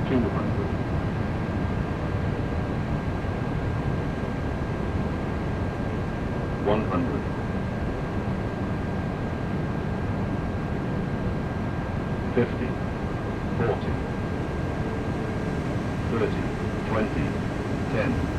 200, 100, 50, 40, 30, 20, 10.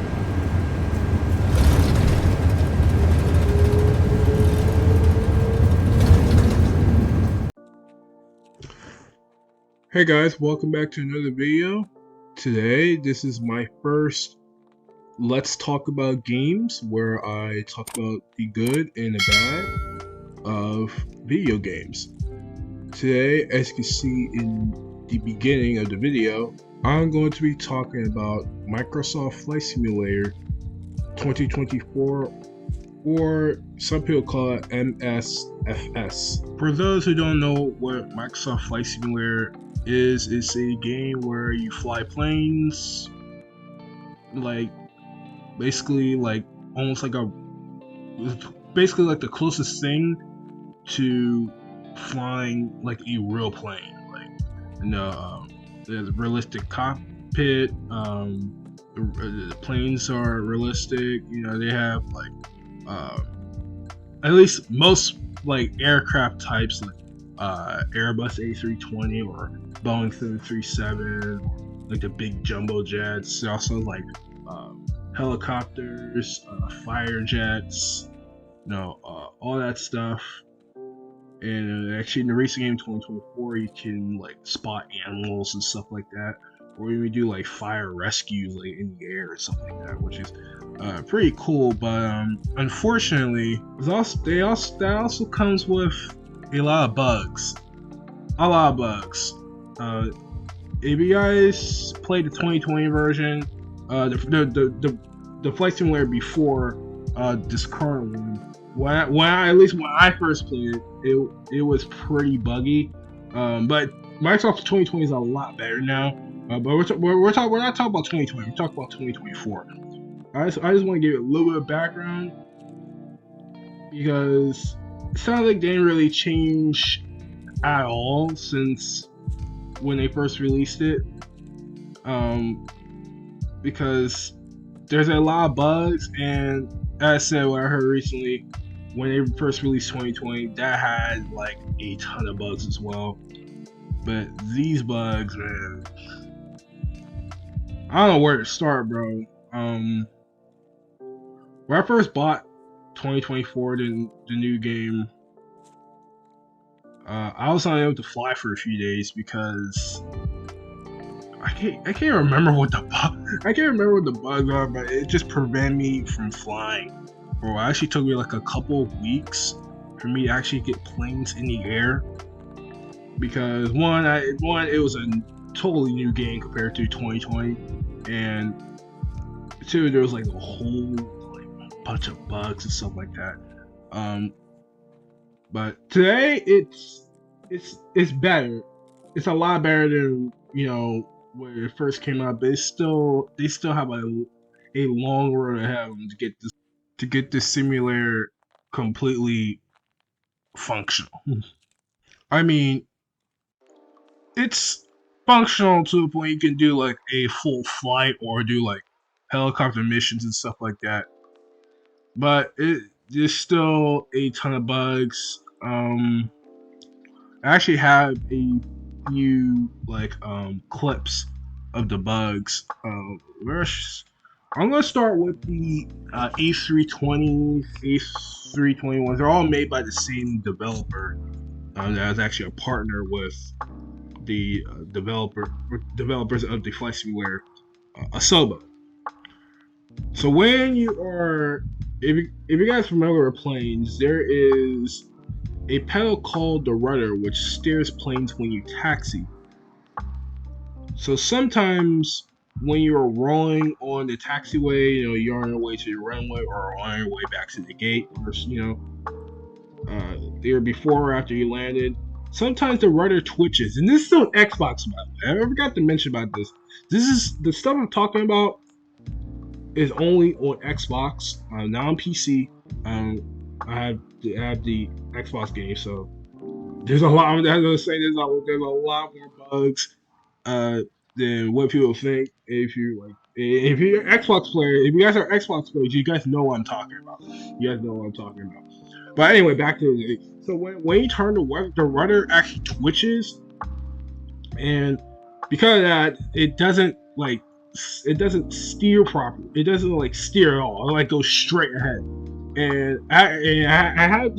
Hey guys, welcome back to another video. Today, this is my first Let's Talk About Games, where I talk about the good and the bad of video games. Today, as you can see in the beginning of the video, I'm going to be talking about Microsoft Flight Simulator 2024, or some people call it MSFS. For those who don't know what Microsoft Flight Simulator is, it's a game where you fly planes, like basically like almost like basically like the closest thing to flying like a real plane, like there's a realistic cockpit. The planes are realistic. They have like at least most like aircraft types, like Airbus A320 or Boeing 737, like the big jumbo jets. Also like helicopters, fire jets, all that stuff. And actually, in the racing game 2024, you can like spot animals and stuff like that, or even do like fire rescues like in the air or something like that, which is pretty cool. But unfortunately, that also comes with a lot of bugs. If you guys played the 2020 version, the flight simulator before this current one, at least when I first played it was pretty buggy. But Microsoft 2020 is a lot better now. But we're not talking about 2020. We're talking about 2024. I just want to give it a little bit of background, because it sounds like they didn't really change at all since when they first released it. Because there's a lot of bugs, and as I said, what I heard recently, when they first released 2020, that had like a ton of bugs as well. But these bugs, man, I don't know where to start, bro. When I first bought 2024, the new game, I was unable to fly for a few days because I can't remember what the bugs are, but it just prevented me from flying. Or it actually took me like a couple of weeks for me to actually get planes in the air, because one, it was a totally new game compared to 2020, and two, there was like a whole like bunch of bugs and stuff like that. But today it's better. It's a lot better than when it first came out. But they still have a long road ahead of them to get this simulator completely functional. I mean, it's functional to the point you can do like a full flight or do like helicopter missions and stuff like that. But there's still a ton of bugs. I actually have a few like clips of the bugs. I'm gonna start with the A320s, A321s. They're all made by the same developer. That is actually a partner with the developers of the flight simulator, Asoba. So when you are, if you guys familiar with planes, there is a pedal called the rudder, which steers planes when you taxi. So sometimes when you're rolling on the taxiway, you're on your way to your runway or on your way back to the gate, or either before or after you landed, sometimes the rudder twitches. And this is on Xbox, by the way. I forgot to mention about this. This is the stuff I'm talking about is only on Xbox, not on PC. I have the Xbox game, so there's a lot. As I was saying, there's a lot more bugs. than what people think. If you're an Xbox player, if you guys are Xbox players, you guys know what I'm talking about. You guys know what I'm talking about. But anyway, back to the so when you turn the rudder actually twitches, and because of that, it doesn't steer properly. It doesn't like steer at all. It like goes straight ahead. And I have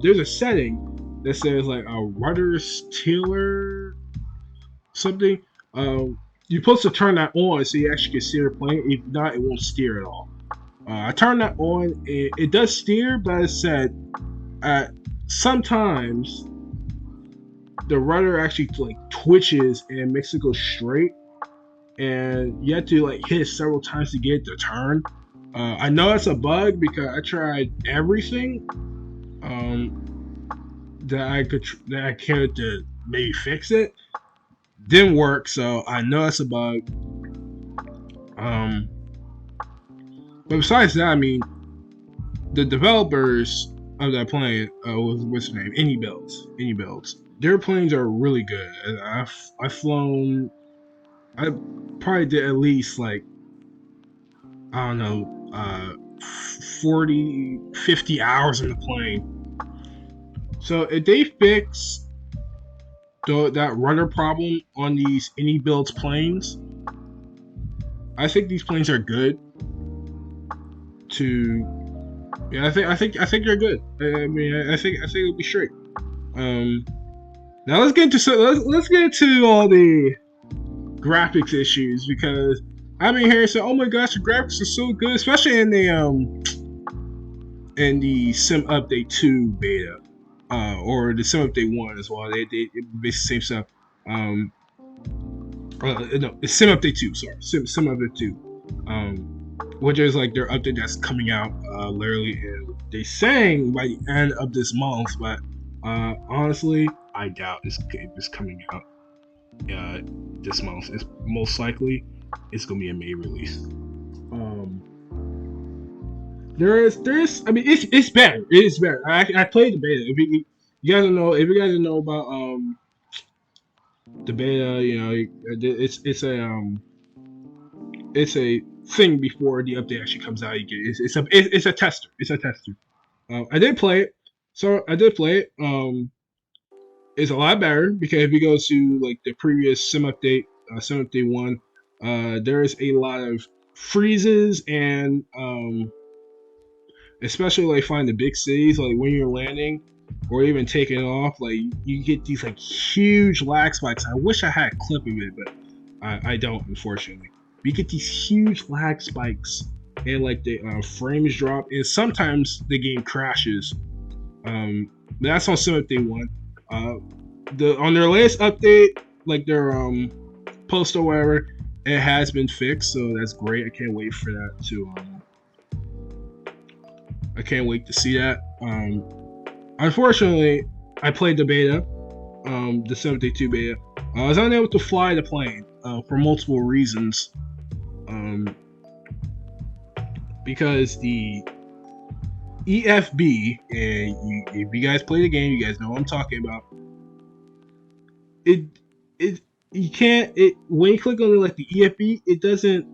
there's a setting that says like a rudder steerer something. You're supposed to turn that on so you actually can steer the plane. If not, it won't steer at all. I turned that on. It does steer, but as I said, sometimes the rudder actually like twitches and makes it go straight, and you have to like hit it several times to get it to turn. I know it's a bug because I tried everything that I could to maybe fix it. Didn't work, so I know it's a bug. But besides that, I mean, the developers of that plane, what's the name? Any builds. Their planes are really good. I've flown. I probably did at least like I don't know, 40, 50 hours in the plane. So if they fix that rudder problem on these any builds planes, I think these planes are good. I think they're good. I mean, I think it'll be straight. Now let's get into all the graphics issues, because I've been hearing say, "Oh my gosh, the graphics are so good," especially in the Sim Update 2 beta, or the Sim Update 1 as well. They basically the same stuff. No, it's Sim Update 2. Sorry, Sim Update 2. Which is like their update that's coming out literally, and they saying by the end of this month, but honestly, I doubt it's coming out this month. It's most likely it's gonna be a May release. There's I mean it's better. It is better. I played the beta. If you guys don't know about the beta, you know, it's a thing before the update actually comes out. You get it's a tester. It's a tester. I did play it. So I did play it. It's a lot better because if you go to like the previous Sim Update 1, there's a lot of freezes and especially like find the big cities, like when you're landing or even taking off, like you get these like huge lag spikes. I wish I had a clip of it, but I don't, unfortunately. You get these huge lag spikes and like the frames drop, and sometimes the game crashes. That's on Sim Update 1. On their latest update, like their post or whatever, it has been fixed, so that's great. I can't wait for that to I can't wait to see that. Unfortunately, I played the beta, the 72 beta. I was unable to fly the plane for multiple reasons. Because the EFB, and if you guys play the game, you guys know what I'm talking about. You can't when you click on like the EFB, it doesn't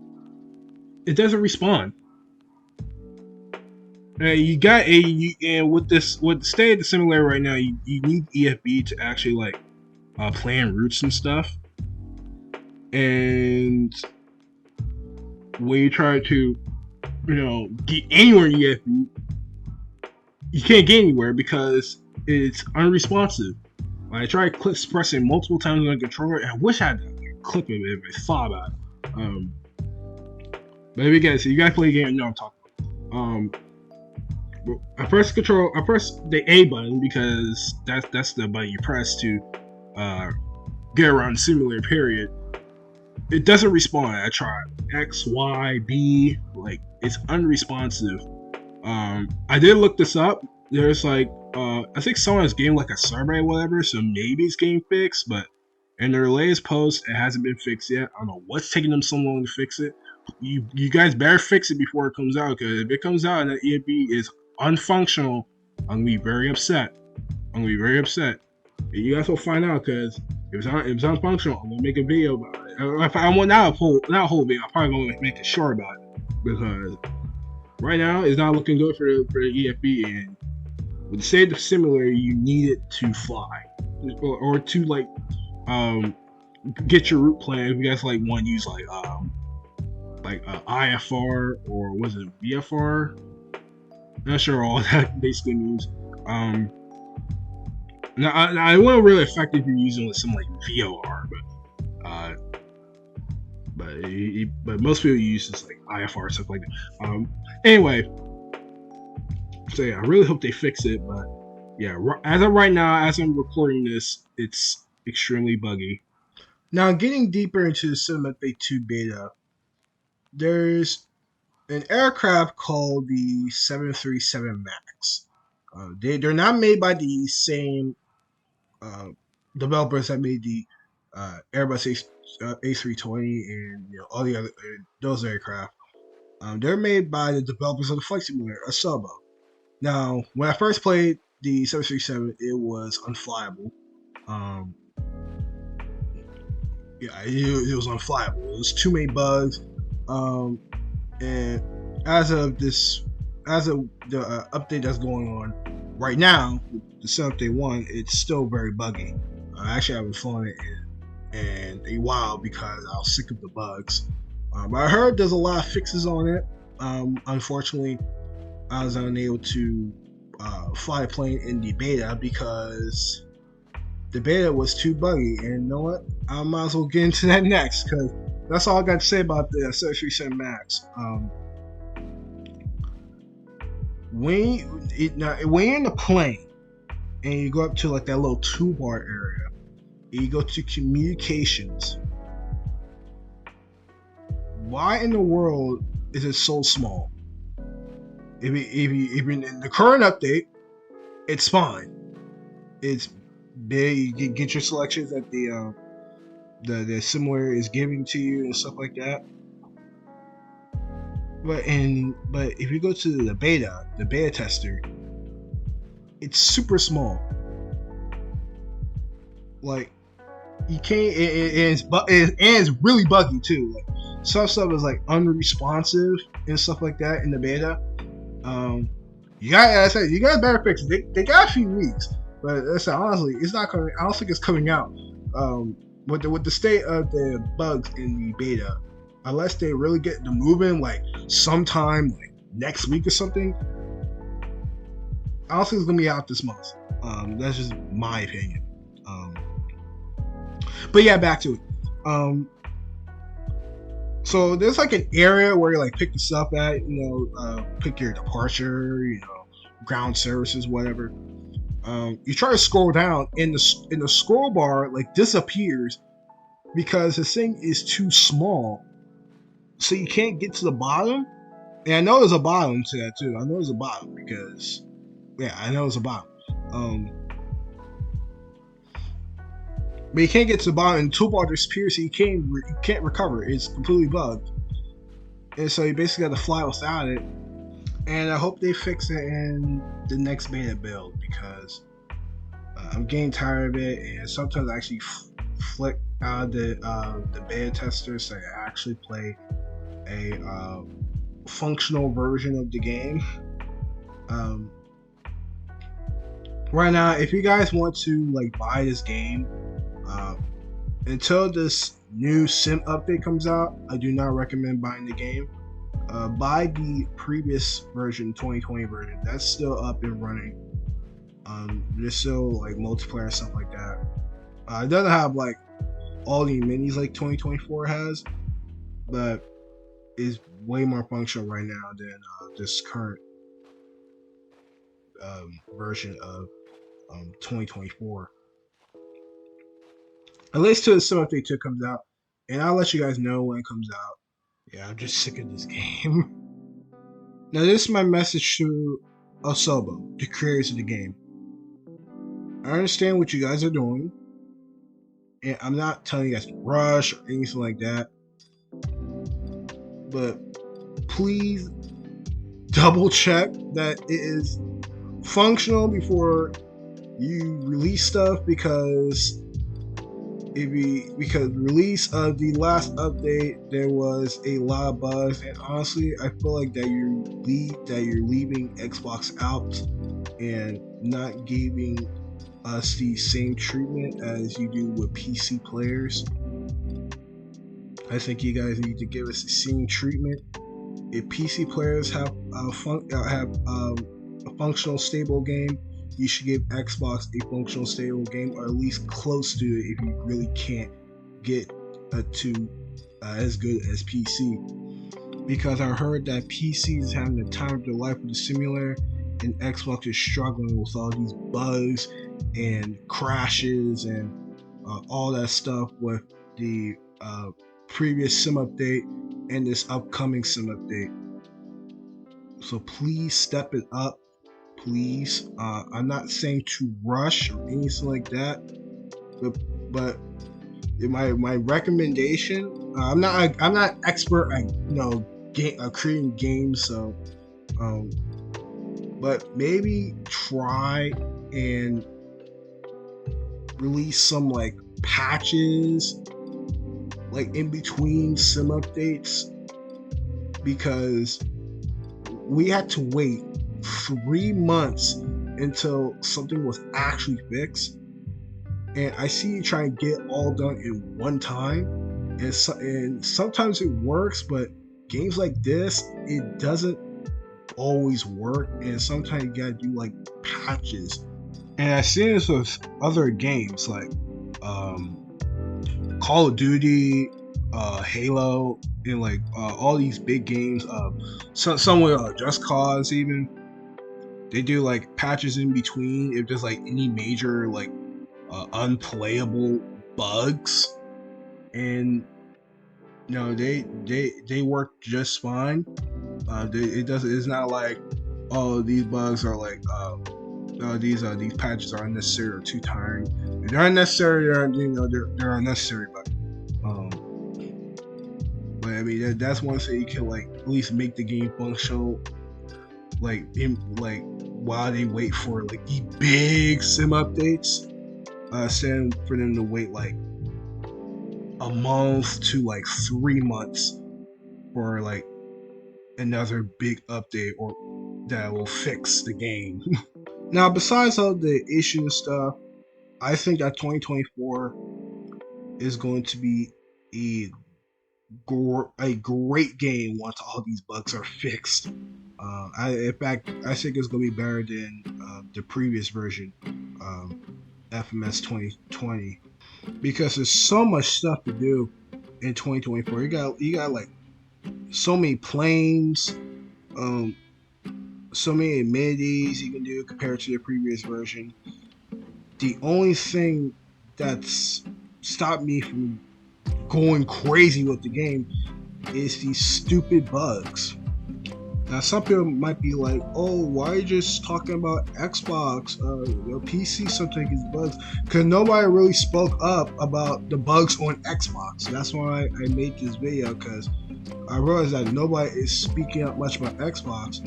respond. And with the state of the simulator right now, you need EFB to actually like plan routes and stuff. And when you try to, get anywhere in EFB, you can't get anywhere because it's unresponsive. I tried pressing multiple times on the controller, and I wish I had a clip of it if I thought about it. But if you guys play the game, you know what I'm talking about. I pressed the A button because that's the button you press to get around the simulator, period. It doesn't respond. I tried X, Y, B, like it's unresponsive. I did look this up. There's like I think someone has gained like a survey or whatever, so maybe it's getting fixed, but in their latest post it hasn't been fixed yet. I don't know what's taking them so long to fix it. You guys better fix it before it comes out, because if it comes out and the EFB is unfunctional, I'm gonna be very upset. You guys will find out, because If it's unfunctional, I'm gonna make a video about it. If I want not a whole video, I'm probably gonna make it short about it because right now it's not looking good for the EFB. And with the state of simulator, you need it to fly or to like get your route plan. If you guys like want to use like IFR or was it VFR? Not sure all that basically means. Now it won't really affect if you're using some like VOR, but most people use this like IFR stuff like that. Anyway, so yeah, I really hope they fix it. But yeah, as of right now, as I'm recording this, it's extremely buggy. Now, getting deeper into the Cinema Update 2 beta, there's an aircraft called the 737 MAX. They're not made by the same developers that made the Airbus A320 and all the other those aircraft. They're made by the developers of the flight simulator, Asobo. Now, when I first played the 737, it was unflyable. It was unflyable. It was too many bugs. And as of the update that's going on right now, the Cinema Update 1, it's still very buggy. Actually, I haven't flown it in a while because I was sick of the bugs. But I heard there's a lot of fixes on it. Unfortunately, I was unable to fly a plane in the beta because the beta was too buggy. And you know what? I might as well get into that next because that's all I got to say about the 737 MAX. When you're in the plane and you go up to like that little toolbar area, and you go to communications, why in the world is it so small? If you're in the current update, it's fine. It's big. You get your selections that the simulator is giving to you and stuff like that. But if you go to the beta tester, it's super small. Like you can't. It's really buggy too. Like some stuff is like unresponsive and stuff like that in the beta. You guys better fix it. They got a few weeks, but honestly, it's not coming. I don't think it's coming out. With the state of the bugs in the beta, unless they really get the moving like sometime like next week or something, I don't think it's gonna be out this month. That's just my opinion. But yeah, back to it. So there's like an area where you like pick the stuff at, pick your departure, ground services, whatever. You try to scroll down, and the scroll bar like disappears because the thing is too small, so you can't get to the bottom. And I know there's a bottom to that too. I know there's a bottom because, yeah, I know there's a bottom. But you can't get to the bottom, and the toolbar disappears, so you can't recover. It's completely bugged, and so you basically got to fly without it. And I hope they fix it in the next beta build because I'm getting tired of it. And sometimes I actually flick out the beta tester so I actually play a functional version of the game. Right now, if you guys want to like buy this game, until this new sim update comes out, I do not recommend buying the game. Buy the previous version, 2020 version. That's still up and running. There's still like multiplayer and stuff like that. It doesn't have like all the minis like 2024 has, but is way more functional right now than this current version of 2024. At least till the Cinema Update 2 comes out, and I'll let you guys know when it comes out. Yeah, I'm just sick of this game. Now, this is my message to Asobo, the creators of the game. I understand what you guys are doing, and I'm not telling you guys to rush or anything like that, but please double check that it is functional before you release stuff, because because release of the last update, there was a lot of bugs, and honestly, I feel like that you're leaving Xbox out and not giving us the same treatment as you do with PC players. I think you guys need to give us the same treatment. If PC players have a functional stable game, you should give Xbox a functional stable game, or at least close to it if you really can't get to as good as PC. Because I heard that PC is having the time of their life with the simulator, and Xbox is struggling with all these bugs and crashes and all that stuff with the previous sim update and this upcoming sim update. So please step it up, please. I'm not saying to rush or anything like that, but my recommendation. I'm not expert at creating games, so but maybe try and release some like patches like in between sim updates, because we had to wait 3 months until something was actually fixed, and I see you trying to get all done in one time, and sometimes it works, but games like this, it doesn't always work, and sometimes you gotta do like patches. And I see this with other games like Call of Duty, Halo, and like all these big games. Some with Just Cause even. They do like patches in between if there's like any major like unplayable bugs, and they work just fine. It's not like, oh, these bugs are like these patches are unnecessary or too tiring. If they're unnecessary, they're unnecessary, but I mean that's one thing you can like at least make the game functional, like while they wait for like the big sim updates, instead for them to wait like a month to like 3 months for like another big update or that will fix the game. Now, besides all the issues and stuff, I think that 2024 is going to be a great game once all these bugs are fixed. In fact, I think it's going to be better than the previous version, FMS 2020, because there's so much stuff to do in 2024. You got like so many planes, so many amenities you can do compared to the previous version. The only thing that's stopped me from going crazy with the game is these stupid bugs. Now, some people might be like, "Oh, why are you just talking about Xbox? PC sometimes gets bugs." Because nobody really spoke up about the bugs on Xbox. That's why I made this video, because I realized that nobody is speaking up much about Xbox.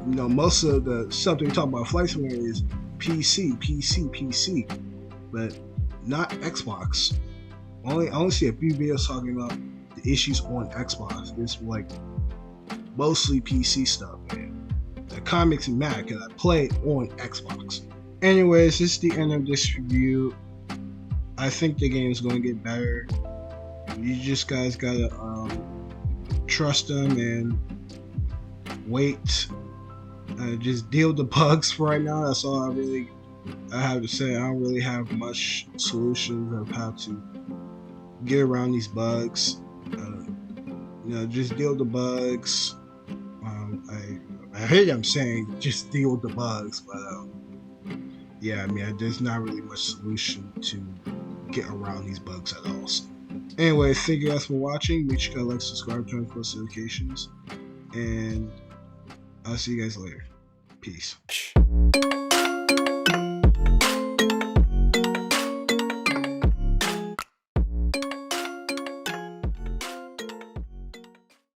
Most of the stuff they talk about Flight Simulator is PC, but not Xbox. I only see a few videos talking about the issues on Xbox. It's like mostly PC stuff, man. That kind of makes me mad because I play on Xbox. Anyways, this is the end of this review. I think the game is going to get better. You just guys gotta trust them and wait. Just deal with the bugs for right now. That's all I have to say. I don't really have much solutions of how to get around these bugs. Just deal with the bugs. I hate I'm saying just deal with the bugs, but yeah, I mean there's not really much solution to get around these bugs at all. So, anyway, thank you guys for watching. Make sure you guys like, subscribe, turn on post notifications, and I'll see you guys later. Peace.